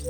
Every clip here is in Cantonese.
大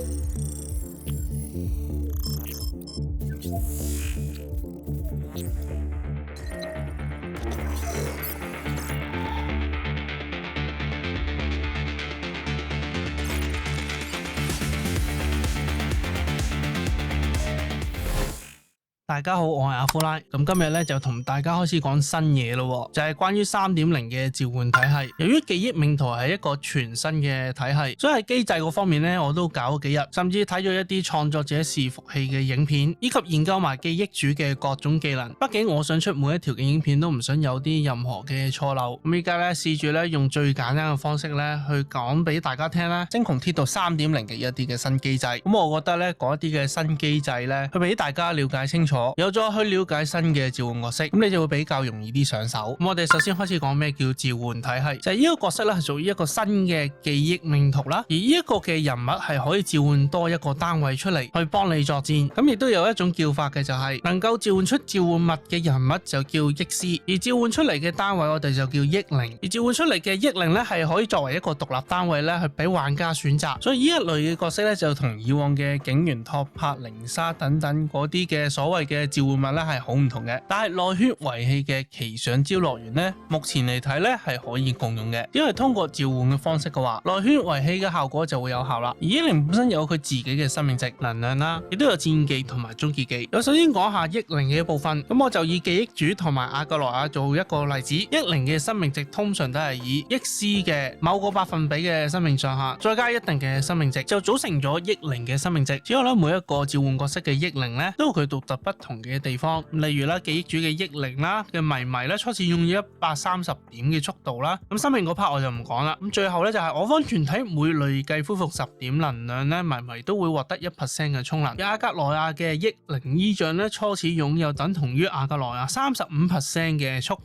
家好，我係阿夫拉。咁今日咧就同大家開始講新嘢咯，就係關於 3.0 嘅召喚體系。由於記憶拼圖係一個全新嘅體系，所以喺機制嗰方面咧，我都搞咗幾日，甚至睇咗一啲創作者伺服器嘅影片，以及研究埋記憶主嘅各種技能。畢竟我想出每一條嘅影片都唔想有啲任何嘅錯漏。咁依家咧試住咧用最簡單嘅方式咧去講俾大家聽啦，精窮鐵道 3.0 嘅一啲嘅新機制。咁我覺得咧嗰一啲嘅新機制咧，去俾大家了解清楚。有咗去了解新嘅召喚角色，咁你就會比較容易啲上手。咁我哋首先開始講咩叫召喚體系，就係呢個角色咧係屬於一個新嘅記憶拼圖啦。而呢一個嘅人物係可以召喚多一個單位出嚟去幫你作戰。咁亦都有一種叫法嘅，就係能夠召喚出召喚物嘅人物就叫憶師，而召喚出嚟嘅單位我哋就叫憶靈。而召喚出嚟嘅憶靈咧係可以作為一個獨立單位咧去俾玩家選擇。所以呢一類嘅角色咧就同以往嘅警員、托帕、靈沙等等嗰啲嘅所謂嘅召喚物咧係好唔同嘅，但係內血遺棄嘅奇想招樂園咧，目前嚟睇咧係可以共用嘅，因為通過召喚嘅方式嘅話，內血遺棄嘅效果就會有效啦。而憶靈本身有佢自己嘅生命值、能量啦，亦都有戰技同埋終結技。我首先講下憶靈嘅部分，咁我就以記憶主同埋阿格萊亞做一個例子。憶靈嘅生命值通常都係以憶師嘅某個百分比嘅生命上限，再加一定嘅生命值，就組成咗憶靈嘅生命值。之後咧，每一個召喚角色嘅憶靈咧，都有佢獨特不同嘅地方，例如啦，記憶主嘅憶靈啦嘅迷迷咧，初次用咗130點嘅速度啦，咁生命嗰 part 我就唔講啦。咁最後咧就係我方團體每累計恢復10點能量咧，迷迷都會獲得1% 嘅充能。而阿格萊亞嘅憶靈衣像咧，初始擁有等同於阿格萊亞35% 嘅速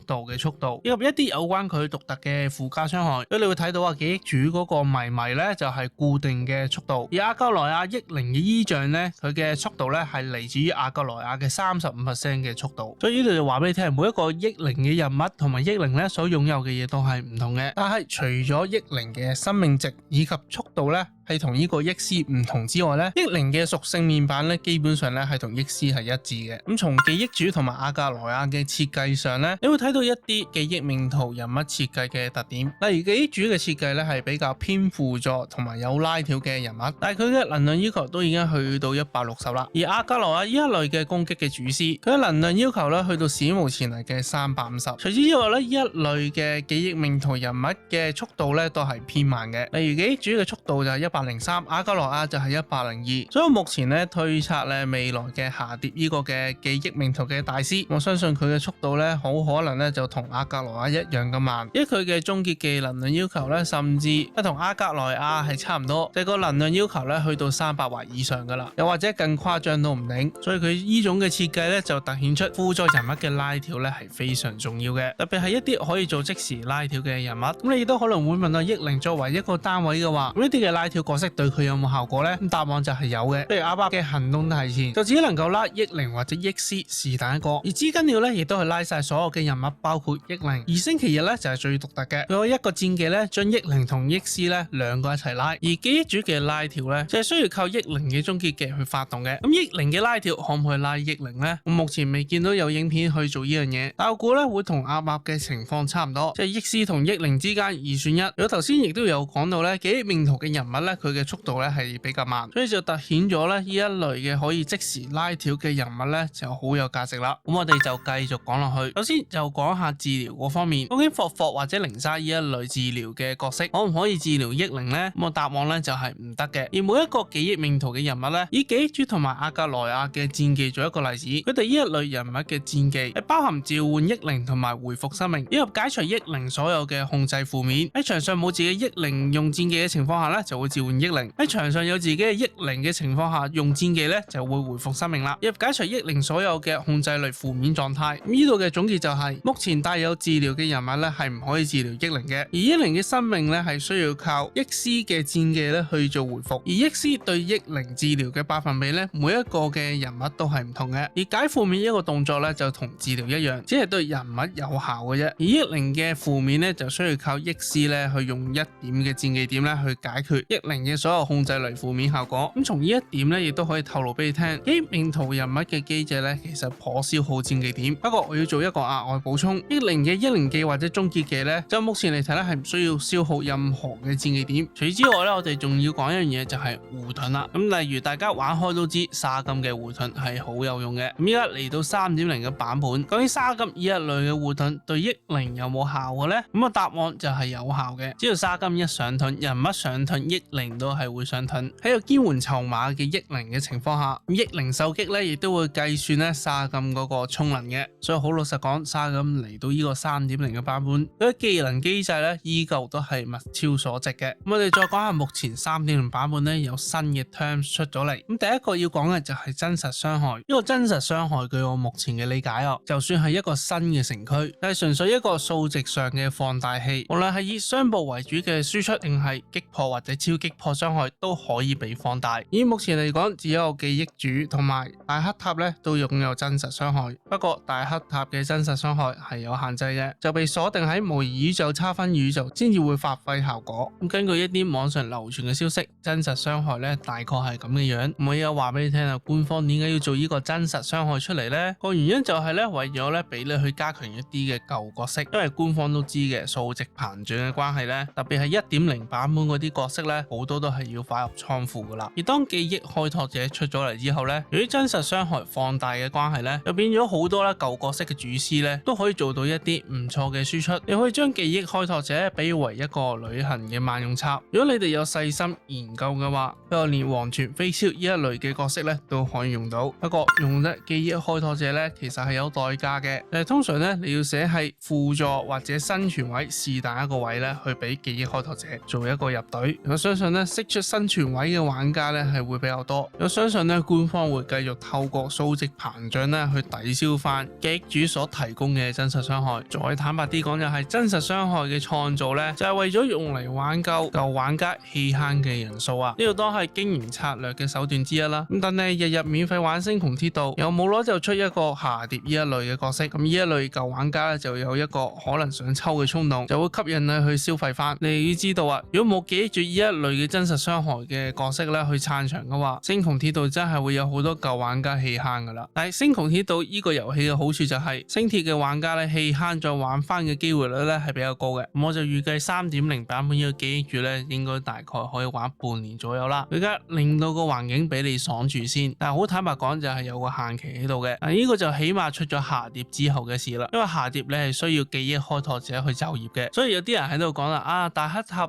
度，以及一啲有關佢獨特嘅附加傷害。所以你會睇到記憶主嗰個迷迷咧就係固定嘅速度，而阿格萊亞憶靈嘅衣像咧，佢嘅速度咧係嚟自於阿格萊亞嘅35% 嘅速度。所以呢度就話俾你聽，每一個憶靈嘅人物同埋憶靈咧所擁有嘅嘢都係唔同嘅。但係除咗憶靈嘅生命值以及速度咧係同呢個憶師唔同之外咧，憶靈嘅屬性面板咧基本上咧係同憶師係一致嘅。咁從記憶主同埋阿格萊亞嘅設計上咧，你會睇到一啲記憶拼圖人物設計嘅特點。例如記憶主嘅設計咧係比較偏輔助同埋有拉條嘅人物，但係佢嘅能量要求都已經去到160啦。而阿格萊亞呢一類嘅攻擊嘅主師，佢嘅能量要求咧去到史無前例嘅350。除此之外咧，呢一類嘅記憶拼圖人物嘅速度咧都係偏慢嘅。例如記憶主嘅速度就係103，阿格萊亞就係102。所以目前咧推測咧未來嘅下跌呢個嘅記憶拼圖嘅大師，我相信佢嘅速度咧好可能咧就同阿格萊亞一樣咁慢，因為佢嘅終結技能量要求咧甚至同阿格萊亞係差唔多，即係個能量要求咧去到300或以上噶啦，又或者更誇張都唔定。所以佢呢種嘅設計咧就凸顯出輔助人物嘅拉條咧係非常重要嘅，特別係一啲可以做即時拉條嘅人物。咁你亦都可能會問到憶靈作為一個單位嘅話，咁呢啲嘅拉條角色對佢有冇效果呢？咁答案就係有嘅。譬如阿伯嘅行動提前就只能夠拉憶靈或者憶師是但一個，而資金料咧亦都係拉晒所有嘅人物，包括憶靈。而星期日咧就係最獨特嘅，佢有一個戰技咧將憶靈同憶師咧兩個一齊拉，而記憶主嘅拉條咧就係需要靠憶靈嘅終結技去發動嘅。咁憶靈嘅拉條可唔可以拉憶靈呢？我目前未見到有影片去做呢樣嘢，但我估咧會同阿伯嘅情況差唔多，即係憶師同憶靈之間2選1。我頭先亦都有講到咧，記憶拼圖嘅人物咧佢嘅速度咧係比較慢，所以就凸顯咗咧呢一類嘅可以即時拉條嘅人物咧就好有價值啦。咁我哋就繼續講落去，首先就講下治療嗰方面，究竟霍霍或者靈沙呢一類治療嘅角色可唔可以治療憶靈呢？咁個答案咧就係唔得嘅。而每一個記憶拼圖嘅人物咧，以記憶主同埋阿格萊亞嘅戰技做一個例子，佢哋呢一類人物嘅戰技係包含召喚憶靈同埋回復生命，以及解除憶靈所有嘅控制負面。喺場上冇自己憶靈用戰技嘅情況下咧，就會召喚憶靈；喺場上有自己嘅憶靈嘅情況下，用戰技咧就會回復生命啦，以及解除憶靈所有嘅控制類負面狀態。呢度嘅總結就係，目前帶有治療嘅人物咧係唔可以治療憶靈嘅，而憶靈嘅生命咧係需要靠憶師嘅戰技咧去做回復，而憶師對憶靈治療嘅百分比咧，每一個嘅人物都係唔同嘅。而解負面一個動作咧就同治療一樣，只係對人物有效嘅啫。而憶靈嘅負面咧就需要靠憶師咧去用1點嘅戰技點咧去解決憶靈嘅所有控制嚟負面效果。咁從呢一點咧，亦都可以透露俾你聽，記憶命途人物嘅機制咧，其實頗消耗戰技點。不過我要做一個額外補充，億靈嘅億靈技或者終結技咧，就目前嚟睇咧係唔需要消耗任何嘅戰技點。除此之外咧，我哋仲要講一樣嘢就係護盾啦。咁例如大家玩開都知沙金嘅護盾係好有用嘅。咁依家嚟到 3.0 嘅版本，究竟沙金呢一類嘅護盾對億靈有冇效嘅呢？咁答案就係有效嘅。只要沙金一上盾，人物上盾，億靈都係會上盾。喺個兼援籌碼嘅億靈嘅情況下，億靈受擊咧，亦都會計算咧沙金嗰個充能嘅。所以好老實講，沙金嚟到呢個 3.0 嘅版本，佢嘅技能機制咧依舊都係物超所值嘅。咁我哋再講下目前 3.0 版本咧有新嘅 terms 出咗嚟。咁第一個要講嘅就係真實傷害。呢個真實傷害據我目前嘅理解就算係一個新嘅城區，但係純粹一個數值上嘅放大器，無論係以雙部為主嘅輸出定係擊破或者超擊破傷害都可以被放大。以目前嚟講，只有記憶主同埋大黑塔咧都擁有真實傷害，不過大黑塔嘅真實傷害係有限制嘅，就被鎖定喺模擬宇宙差分宇宙先至會發揮效果。咁根據一啲網上流傳嘅消息，真實傷害咧大概係咁嘅樣。我而家話俾你聽官方點解要做呢個真實傷害出嚟呢？個原因就係咧為咗咧俾你去加強一啲嘅舊角色，因為官方都知嘅數值膨脹嘅關係咧，特別係 1.0 版本嗰啲角色咧，好多都係要擺入倉庫噶啦。而當記憶開拓者出咗嚟之後咧，由於真實傷害放大嘅關係咧，就變咗好多咧舊角色嘅主師咧都可以做到一啲唔錯嘅輸出。你可以將記憶開拓者比喻為一個旅行嘅萬用插。如果你哋有細心研究嘅話，就連黃泉飛霄呢一類嘅角色咧都可以用到。不過用得記憶開拓者咧，其實係有代價嘅。通常咧你要寫係輔助或者生存位是但一個位咧，去俾記憶開拓者做一個入隊。我相信咧釋出生存位嘅玩家咧係會比較多。我相信咧官方會繼續透過數值膨脹咧去抵消翻記憶主所提供嘅真實傷害。再坦白啲講，就係真實傷害嘅創造咧，就係為咗用嚟挽救舊玩家棄坑嘅人數啊！呢度都係經營策略嘅手段之一啦。咁但係日日免費玩星穹鐵道，又冇攞就出一個霞蝶呢一類嘅角色，咁呢一類舊玩家咧就有一個可能想抽嘅衝動，就會吸引你去消費翻。你要知道啊，如果冇記憶住呢一類嘅真實傷害嘅角色咧去撐場嘅話，星穹鐵道真係會有好多舊玩家棄坑噶啦。但係星穹鐵道呢個遊戲嘅好處就係星鐵嘅玩家咧棄坑再玩翻嘅機會率咧係比較高嘅。咁我就預計 3.0 版本呢個記憶住咧應該大概可以玩半年左右啦。佢而家令到個環境俾你爽住先，但係好坦白講就係有個限期喺度嘅。呢個就起碼出咗霞蝶之後嘅事啦，因為霞蝶你係需要記憶開拓者去就業嘅，所以有啲人喺度講啦，大黑塔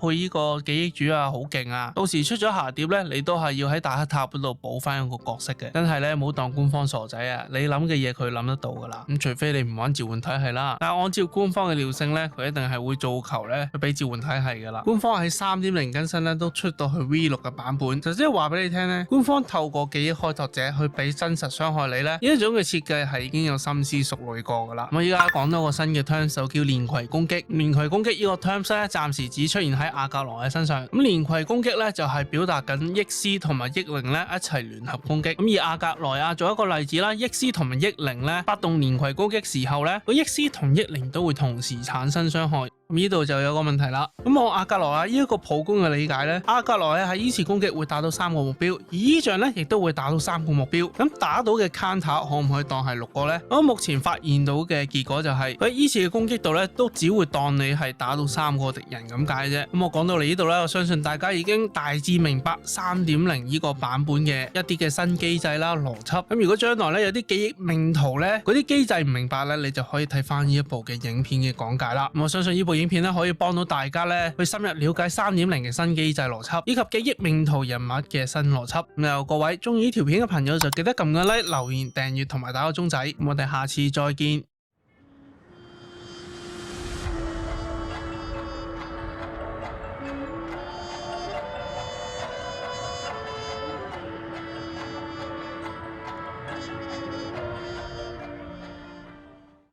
配呢個記憶主好勁啊，到時出咗霞蝶咧，你都係要喺大黑塔嗰度補翻一個角色嘅，真係咧冇當官方傻仔啊，你諗嘅嘢佢諗得到噶啦，咁除非你唔玩召喚體系啦，但係按照官方嘅尿性咧，佢一定係會做求咧去俾召喚體系噶啦。官方喺 3.0 更新咧都出到去 V6 嘅版本，就即係話俾你聽咧，官方透過記憶開拓者去俾真實傷害你咧，呢一種嘅設計係已經有深思熟慮過噶啦。我依家講到個新嘅 terms 就叫連携攻擊。連携攻擊呢個 terms 咧暫時只出現喺阿格萊嘅身上。咁連携攻擊咧就係表達緊憶師同埋憶靈咧一齊聯合攻擊。咁而阿格萊做一個例子啦，憶師同埋憶靈咧發動連携攻擊時候咧，個憶師同憶靈都會同時產生傷害。咁呢度就有個問題啦。咁我阿格萊呢一個普攻嘅理解咧，阿格萊喺依次攻擊會打到3個目標，而依仗咧亦都會打到3個目標。咁打到嘅 counter 可唔可以當係6個呢？我目前發現到嘅結果就係佢依次嘅攻擊度咧都只會當你係打到3個敵人咁解啫。咁我講到嚟呢度咧，我相信大家已經大致明白 3.0 呢個版本嘅一啲嘅新機制啦、邏輯。咁如果將來咧有啲記憶命途咧嗰啲機制唔明白咧，你就可以睇翻呢一部嘅影片嘅講解啦。咁我相信呢部影片咧可以幫到大家咧去深入了解 3.0 嘅新機制邏輯，以及記憶命途人物嘅新邏輯。咁又各位中意呢條片嘅朋友就記得撳個 like、留言、訂閱同埋打個鐘仔。咁我哋下次再見。